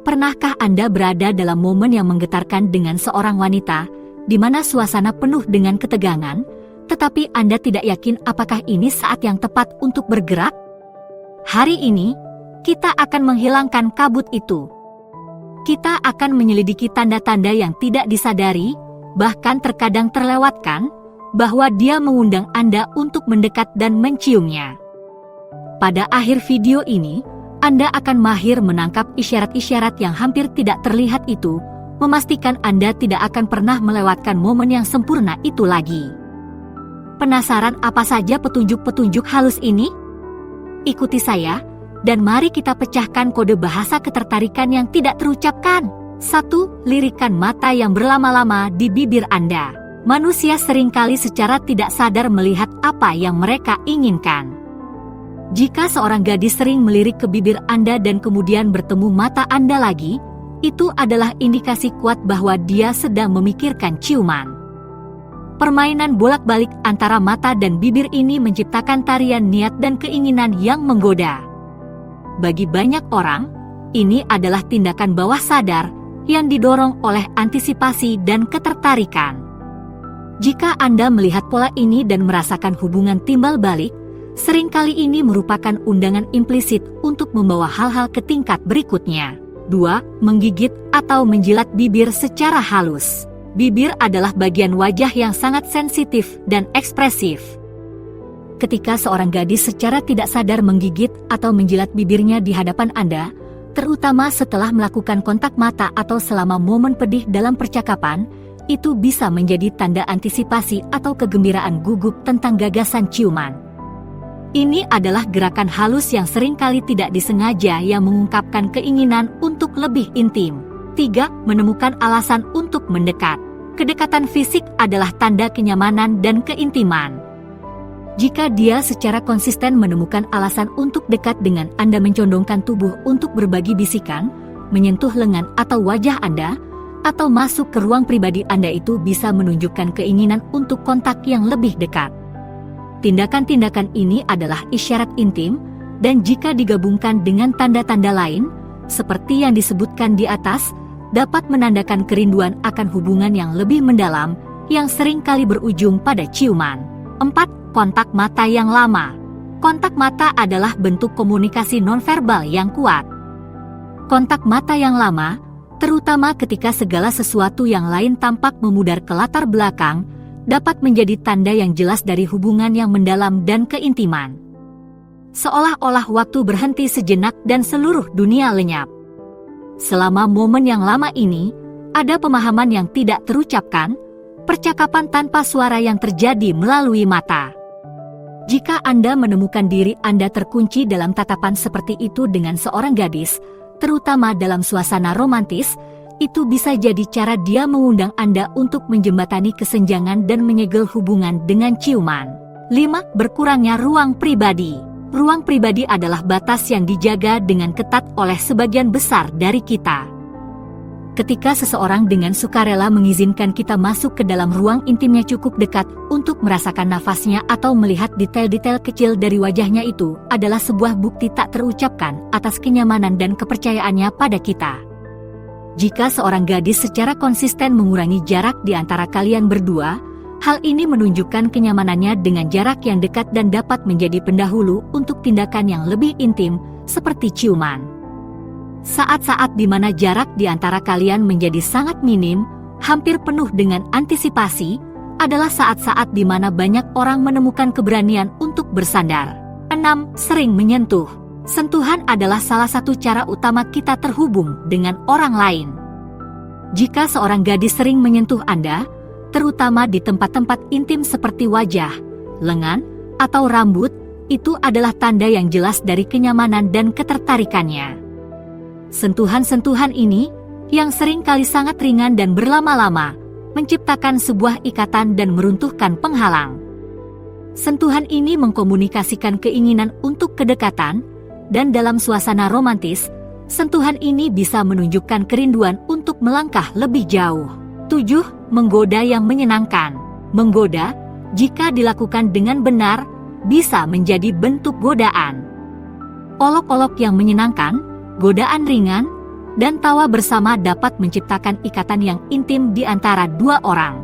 Pernahkah Anda berada dalam momen yang menggetarkan dengan seorang wanita, di mana suasana penuh dengan ketegangan, tetapi Anda tidak yakin apakah ini saat yang tepat untuk bergerak? Hari ini, kita akan menghilangkan kabut itu. Kita akan menyelidiki tanda-tanda yang tidak disadari, bahkan terkadang terlewatkan, bahwa dia mengundang Anda untuk mendekat dan menciumnya. Pada akhir video ini, Anda akan mahir menangkap isyarat-isyarat yang hampir tidak terlihat itu, memastikan Anda tidak akan pernah melewatkan momen yang sempurna itu lagi. Penasaran apa saja petunjuk-petunjuk halus ini? Ikuti saya, dan mari kita pecahkan kode bahasa ketertarikan yang tidak terucapkan. 1. Lirikan mata yang berlama-lama di bibir Anda. Manusia seringkali secara tidak sadar melihat apa yang mereka inginkan. Jika seorang gadis sering melirik ke bibir Anda dan kemudian bertemu mata Anda lagi, itu adalah indikasi kuat bahwa dia sedang memikirkan ciuman. Permainan bolak-balik antara mata dan bibir ini menciptakan tarian niat dan keinginan yang menggoda. Bagi banyak orang, ini adalah tindakan bawah sadar yang didorong oleh antisipasi dan ketertarikan. Jika Anda melihat pola ini dan merasakan hubungan timbal balik, seringkali ini merupakan undangan implisit untuk membawa hal-hal ke tingkat berikutnya. 2. Menggigit atau menjilat bibir secara halus. Bibir adalah bagian wajah yang sangat sensitif dan ekspresif. Ketika seorang gadis secara tidak sadar menggigit atau menjilat bibirnya di hadapan Anda, terutama setelah melakukan kontak mata atau selama momen pedih dalam percakapan, itu bisa menjadi tanda antisipasi atau kegembiraan gugup tentang gagasan ciuman. Ini adalah gerakan halus yang seringkali tidak disengaja yang mengungkapkan keinginan untuk lebih intim. 3. Menemukan alasan untuk mendekat. Kedekatan fisik adalah tanda kenyamanan dan keintiman. Jika dia secara konsisten menemukan alasan untuk dekat dengan Anda, mencondongkan tubuh untuk berbagi bisikan, menyentuh lengan atau wajah Anda, atau masuk ke ruang pribadi Anda, itu bisa menunjukkan keinginan untuk kontak yang lebih dekat. Tindakan-tindakan ini adalah isyarat intim, dan jika digabungkan dengan tanda-tanda lain, seperti yang disebutkan di atas, dapat menandakan kerinduan akan hubungan yang lebih mendalam, yang seringkali berujung pada ciuman. 4. Kontak mata yang lama. Kontak mata adalah bentuk komunikasi nonverbal yang kuat. Kontak mata yang lama, terutama ketika segala sesuatu yang lain tampak memudar ke latar belakang, dapat menjadi tanda yang jelas dari hubungan yang mendalam dan keintiman. Seolah-olah waktu berhenti sejenak dan seluruh dunia lenyap. Selama momen yang lama ini, ada pemahaman yang tidak terucapkan, percakapan tanpa suara yang terjadi melalui mata. Jika Anda menemukan diri Anda terkunci dalam tatapan seperti itu dengan seorang gadis, terutama dalam suasana romantis, itu bisa jadi cara dia mengundang Anda untuk menjembatani kesenjangan dan menyegel hubungan dengan ciuman. 5. Berkurangnya ruang pribadi. Ruang pribadi adalah batas yang dijaga dengan ketat oleh sebagian besar dari kita. Ketika seseorang dengan sukarela mengizinkan kita masuk ke dalam ruang intimnya cukup dekat untuk merasakan nafasnya atau melihat detail-detail kecil dari wajahnya, itu adalah sebuah bukti tak terucapkan atas kenyamanan dan kepercayaannya pada kita. Jika seorang gadis secara konsisten mengurangi jarak di antara kalian berdua, hal ini menunjukkan kenyamanannya dengan jarak yang dekat dan dapat menjadi pendahulu untuk tindakan yang lebih intim, seperti ciuman. Saat-saat di mana jarak di antara kalian menjadi sangat minim, hampir penuh dengan antisipasi, adalah saat-saat di mana banyak orang menemukan keberanian untuk bersandar. 6. Sering menyentuh. Sentuhan adalah salah satu cara utama kita terhubung dengan orang lain. Jika seorang gadis sering menyentuh Anda, terutama di tempat-tempat intim seperti wajah, lengan, atau rambut, itu adalah tanda yang jelas dari kenyamanan dan ketertarikannya. Sentuhan-sentuhan ini, yang seringkali sangat ringan dan berlama-lama, menciptakan sebuah ikatan dan meruntuhkan penghalang. Sentuhan ini mengkomunikasikan keinginan untuk kedekatan, dan dalam suasana romantis, sentuhan ini bisa menunjukkan kerinduan untuk melangkah lebih jauh. 7. Menggoda yang menyenangkan. Menggoda, jika dilakukan dengan benar, bisa menjadi bentuk godaan. Olok-olok yang menyenangkan, godaan ringan, dan tawa bersama dapat menciptakan ikatan yang intim di antara dua orang.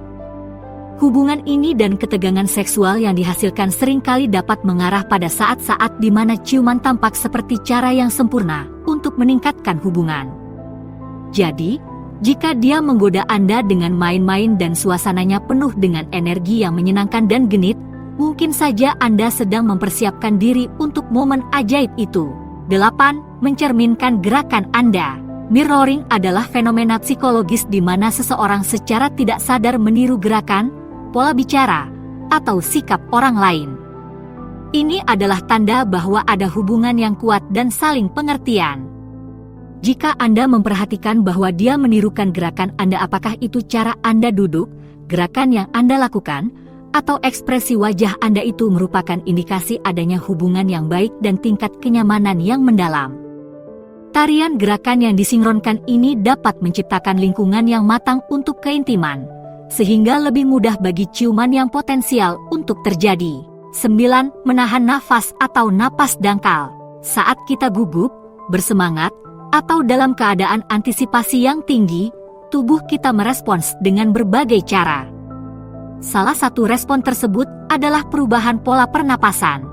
Hubungan ini dan ketegangan seksual yang dihasilkan seringkali dapat mengarah pada saat-saat di mana ciuman tampak seperti cara yang sempurna untuk meningkatkan hubungan. Jadi, jika dia menggoda Anda dengan main-main dan suasananya penuh dengan energi yang menyenangkan dan genit, mungkin saja Anda sedang mempersiapkan diri untuk momen ajaib itu. 8. Mencerminkan gerakan Anda. Mirroring adalah fenomena psikologis di mana seseorang secara tidak sadar meniru gerakan, pola bicara, atau sikap orang lain. Ini adalah tanda bahwa ada hubungan yang kuat dan saling pengertian. Jika Anda memperhatikan bahwa dia menirukan gerakan Anda, apakah itu cara Anda duduk, gerakan yang Anda lakukan, atau ekspresi wajah Anda, itu merupakan indikasi adanya hubungan yang baik dan tingkat kenyamanan yang mendalam. Tarian gerakan yang disinkronkan ini dapat menciptakan lingkungan yang matang untuk keintiman, sehingga lebih mudah bagi ciuman yang potensial untuk terjadi. 9. Menahan nafas atau napas dangkal. Saat kita gugup, bersemangat, atau dalam keadaan antisipasi yang tinggi, tubuh kita merespons dengan berbagai cara. Salah satu respon tersebut adalah perubahan pola pernapasan.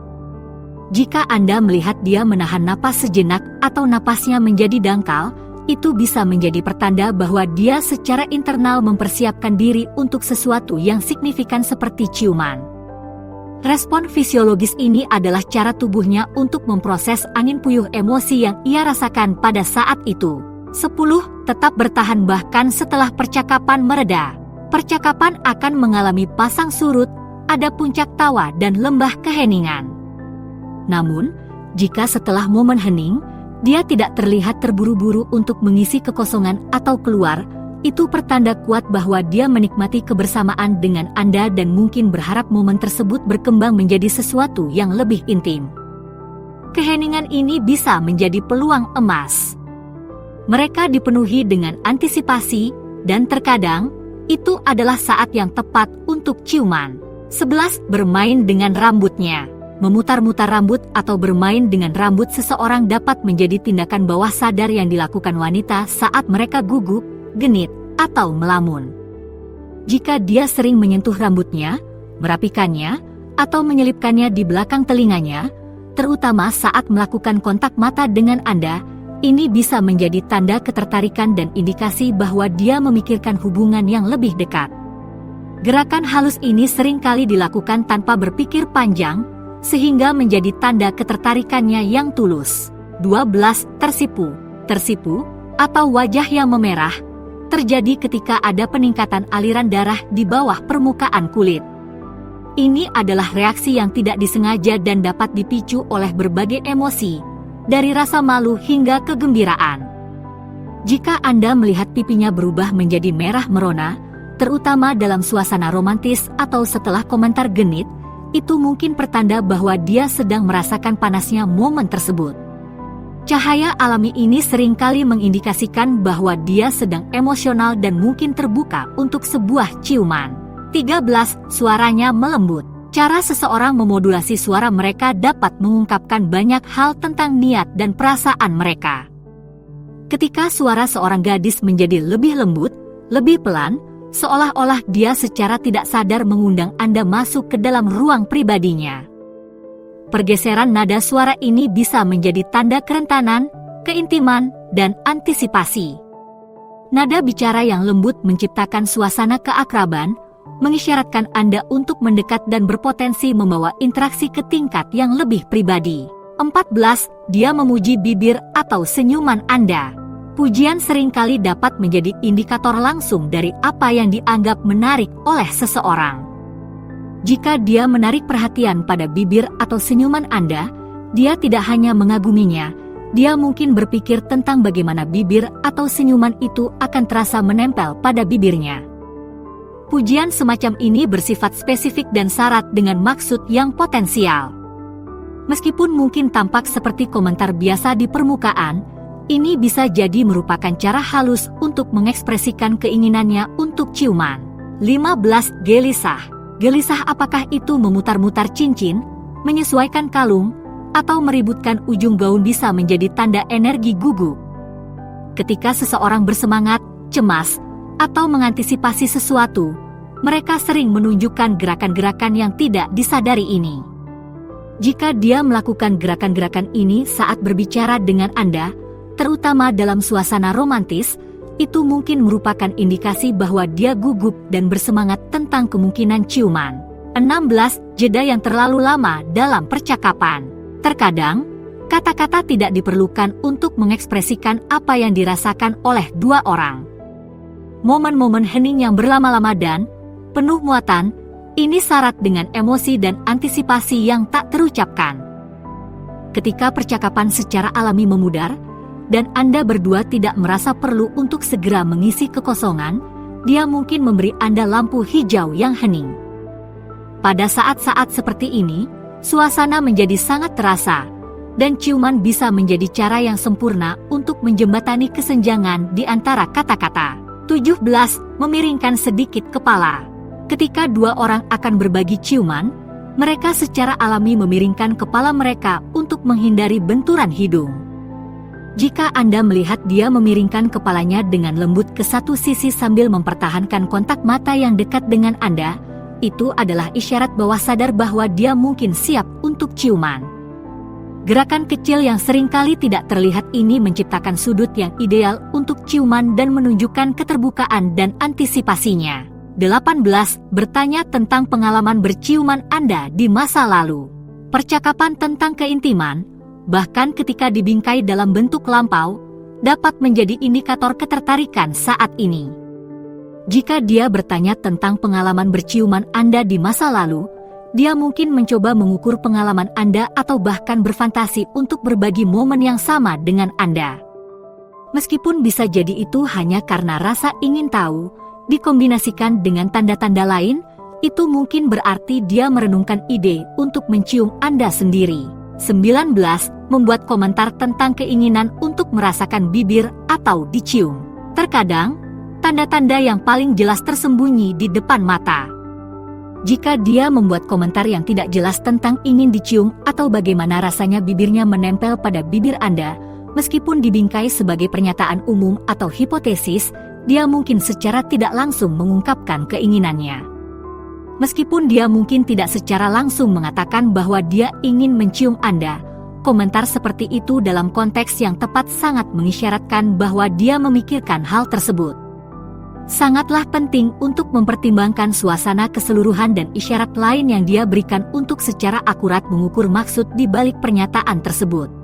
Jika Anda melihat dia menahan napas sejenak atau napasnya menjadi dangkal, itu bisa menjadi pertanda bahwa dia secara internal mempersiapkan diri untuk sesuatu yang signifikan seperti ciuman. Respon fisiologis ini adalah cara tubuhnya untuk memproses angin puyuh emosi yang ia rasakan pada saat itu. 10. Tetap bertahan bahkan setelah percakapan mereda. Percakapan akan mengalami pasang surut, ada puncak tawa dan lembah keheningan. Namun, jika setelah momen hening, dia tidak terlihat terburu-buru untuk mengisi kekosongan atau keluar, itu pertanda kuat bahwa dia menikmati kebersamaan dengan Anda dan mungkin berharap momen tersebut berkembang menjadi sesuatu yang lebih intim. Keheningan ini bisa menjadi peluang emas. Mereka dipenuhi dengan antisipasi, dan terkadang, itu adalah saat yang tepat untuk ciuman. 11. Bermain dengan rambutnya. Memutar-mutar rambut atau bermain dengan rambut seseorang dapat menjadi tindakan bawah sadar yang dilakukan wanita saat mereka gugup, genit, atau melamun. Jika dia sering menyentuh rambutnya, merapikannya, atau menyelipkannya di belakang telinganya, terutama saat melakukan kontak mata dengan Anda, ini bisa menjadi tanda ketertarikan dan indikasi bahwa dia memikirkan hubungan yang lebih dekat. Gerakan halus ini seringkali dilakukan tanpa berpikir panjang, sehingga menjadi tanda ketertarikannya yang tulus. 12. Tersipu. Tersipu, atau wajah yang memerah, terjadi ketika ada peningkatan aliran darah di bawah permukaan kulit. Ini adalah reaksi yang tidak disengaja dan dapat dipicu oleh berbagai emosi, dari rasa malu hingga kegembiraan. Jika Anda melihat pipinya berubah menjadi merah merona, terutama dalam suasana romantis atau setelah komentar genit, itu mungkin pertanda bahwa dia sedang merasakan panasnya momen tersebut. Cahaya alami ini seringkali mengindikasikan bahwa dia sedang emosional dan mungkin terbuka untuk sebuah ciuman. 13. Suaranya melembut. Cara seseorang memodulasi suara mereka dapat mengungkapkan banyak hal tentang niat dan perasaan mereka. Ketika suara seorang gadis menjadi lebih lembut, lebih pelan, seolah-olah dia secara tidak sadar mengundang Anda masuk ke dalam ruang pribadinya. Pergeseran nada suara ini bisa menjadi tanda kerentanan, keintiman, dan antisipasi. Nada bicara yang lembut menciptakan suasana keakraban, mengisyaratkan Anda untuk mendekat dan berpotensi membawa interaksi ke tingkat yang lebih pribadi. 14. Dia memuji bibir atau senyuman Anda. Pujian seringkali dapat menjadi indikator langsung dari apa yang dianggap menarik oleh seseorang. Jika dia menarik perhatian pada bibir atau senyuman Anda, dia tidak hanya mengaguminya, dia mungkin berpikir tentang bagaimana bibir atau senyuman itu akan terasa menempel pada bibirnya. Pujian semacam ini bersifat spesifik dan syarat dengan maksud yang potensial. Meskipun mungkin tampak seperti komentar biasa di permukaan, ini bisa jadi merupakan cara halus untuk mengekspresikan keinginannya untuk ciuman. 15. Gelisah. Gelisah apakah itu memutar-mutar cincin, menyesuaikan kalung, atau meributkan ujung gaun bisa menjadi tanda energi gugup. Ketika seseorang bersemangat, cemas, atau mengantisipasi sesuatu, mereka sering menunjukkan gerakan-gerakan yang tidak disadari ini. Jika dia melakukan gerakan-gerakan ini saat berbicara dengan Anda, terutama dalam suasana romantis, itu mungkin merupakan indikasi bahwa dia gugup dan bersemangat tentang kemungkinan ciuman. 16. Jeda yang terlalu lama dalam percakapan. Terkadang, kata-kata tidak diperlukan untuk mengekspresikan apa yang dirasakan oleh dua orang. Momen-momen hening yang berlama-lama dan penuh muatan, ini syarat dengan emosi dan antisipasi yang tak terucapkan. Ketika percakapan secara alami memudar, dan Anda berdua tidak merasa perlu untuk segera mengisi kekosongan, dia mungkin memberi Anda lampu hijau yang hening. Pada saat-saat seperti ini, suasana menjadi sangat terasa, dan ciuman bisa menjadi cara yang sempurna untuk menjembatani kesenjangan di antara kata-kata. 17. Memiringkan sedikit kepala. Ketika dua orang akan berbagi ciuman, mereka secara alami memiringkan kepala mereka untuk menghindari benturan hidung. Jika Anda melihat dia memiringkan kepalanya dengan lembut ke satu sisi sambil mempertahankan kontak mata yang dekat dengan Anda, itu adalah isyarat bawah sadar bahwa dia mungkin siap untuk ciuman. Gerakan kecil yang seringkali tidak terlihat ini menciptakan sudut yang ideal untuk ciuman dan menunjukkan keterbukaan dan antisipasinya. 18. Bertanya tentang pengalaman berciuman Anda di masa lalu. Percakapan tentang keintiman, bahkan ketika dibingkai dalam bentuk lampau, dapat menjadi indikator ketertarikan saat ini. Jika dia bertanya tentang pengalaman berciuman Anda di masa lalu, dia mungkin mencoba mengukur pengalaman Anda atau bahkan berfantasi untuk berbagi momen yang sama dengan Anda. Meskipun bisa jadi itu hanya karena rasa ingin tahu, dikombinasikan dengan tanda-tanda lain, itu mungkin berarti dia merenungkan ide untuk mencium Anda sendiri. 19. Membuat komentar tentang keinginan untuk merasakan bibir atau dicium. Terkadang, tanda-tanda yang paling jelas tersembunyi di depan mata. Jika dia membuat komentar yang tidak jelas tentang ingin dicium atau bagaimana rasanya bibirnya menempel pada bibir Anda, meskipun dibingkai sebagai pernyataan umum atau hipotesis, dia mungkin secara tidak langsung mengungkapkan keinginannya. Meskipun dia mungkin tidak secara langsung mengatakan bahwa dia ingin mencium Anda, komentar seperti itu dalam konteks yang tepat sangat mengisyaratkan bahwa dia memikirkan hal tersebut. Sangatlah penting untuk mempertimbangkan suasana keseluruhan dan isyarat lain yang dia berikan untuk secara akurat mengukur maksud di balik pernyataan tersebut.